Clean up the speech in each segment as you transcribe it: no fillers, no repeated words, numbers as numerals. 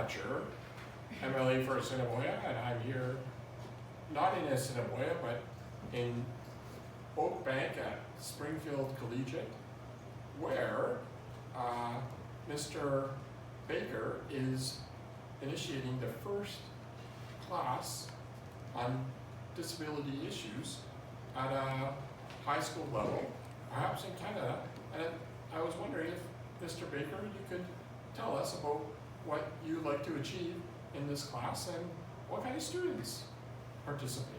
Fletcher, MLA for Assiniboia, and I'm here not in Assiniboia, but in Oak Bank at Springfield Collegiate, where Mr. Baker is initiating the first class on disability issues at a high school level, perhaps in Canada. And I was wondering if, Mr. Baker, you could tell us about what you'd like to achieve in this class and what kind of students participate.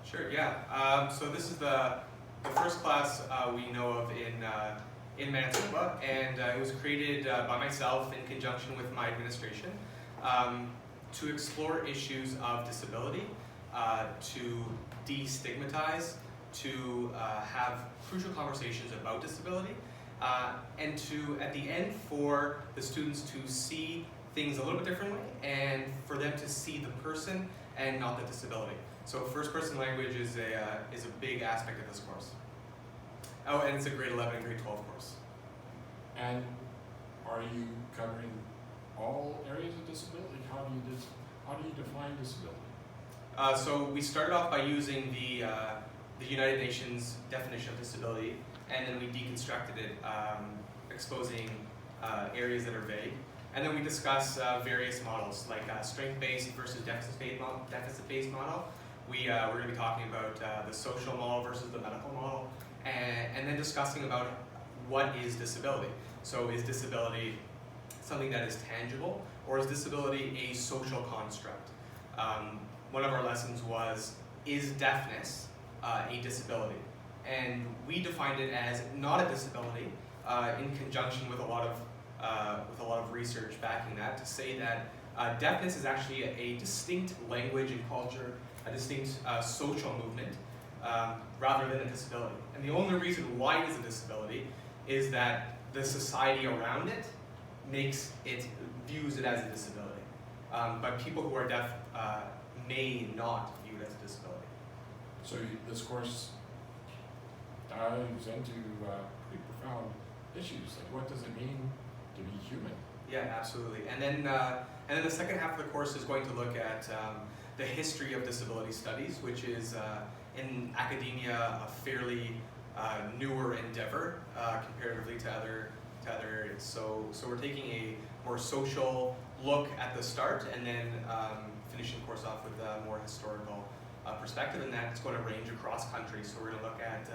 Sure, yeah. So this is the first class we know of in Manitoba, and it was created by myself in conjunction with my administration to explore issues of disability, to destigmatize, to have crucial conversations about disability, and to, at the end, for the students to see things a little bit differently and for them to see the person and not the disability. So first-person language is a big aspect of this course. Oh, and it's a grade 11 and grade 12 course. And are you covering all areas of disability? How do you define disability? So we started off by using the United Nations definition of disability, and then we deconstructed it, exposing areas that are vague. And then we discuss various models, like strength-based versus deficit-based model. We're going to be talking about the social model versus the medical model, and then discussing about what is disability. So is disability something that is tangible, or is disability a social construct? One of our lessons was, is deafness a disability? And we defined it as not a disability in conjunction with a lot of research backing that, to say that deafness is actually a distinct language and culture, a distinct social movement, rather than a disability. And the only reason why it is a disability is that the society around it views it as a disability. But people who are deaf may not view it as a disability. So this course dives into pretty profound issues, like what does it mean to be human? Yeah, absolutely. And then the second half of the course is going to look at the history of disability studies, which is in academia a fairly newer endeavor comparatively to other areas. So we're taking a more social look at the start, and then finishing the course off with a more historical perspective, and that's going to range across countries. So we're going to look at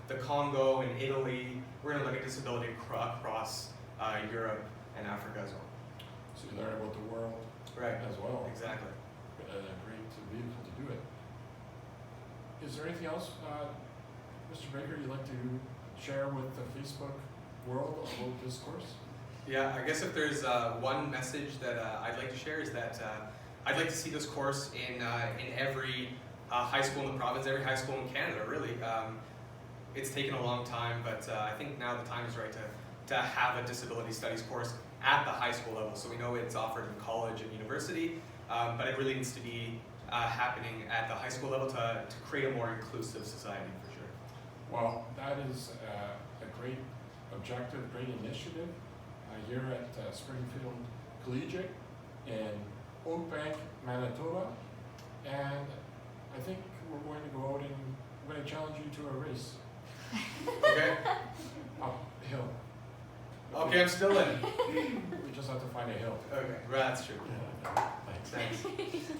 the Congo and Italy. We're going to look at disability across Europe and Africa as well. So you learn about the world as well. Exactly. Great to be able to do it. Is there anything else, Mr. Baker, you'd like to share with the Facebook world about this course? Yeah, I guess if there's one message that I'd like to share is that I'd like to see this course in every high school in the province, every high school in Canada, really. It's taken a long time, but I think now the time is right to have a disability studies course at the high school level. So we know it's offered in college and university, but it really needs to be happening at the high school level to create a more inclusive society, for sure. Well, that is a great objective, great initiative here at Springfield Collegiate in Oak Bank, Manitoba. And I think we're going to go out and I'm going to challenge you to a race. Okay. Uphill. Okay, I'm still in. We just have to find a hill. Okay, right, that's true. Yeah, thanks. Thanks.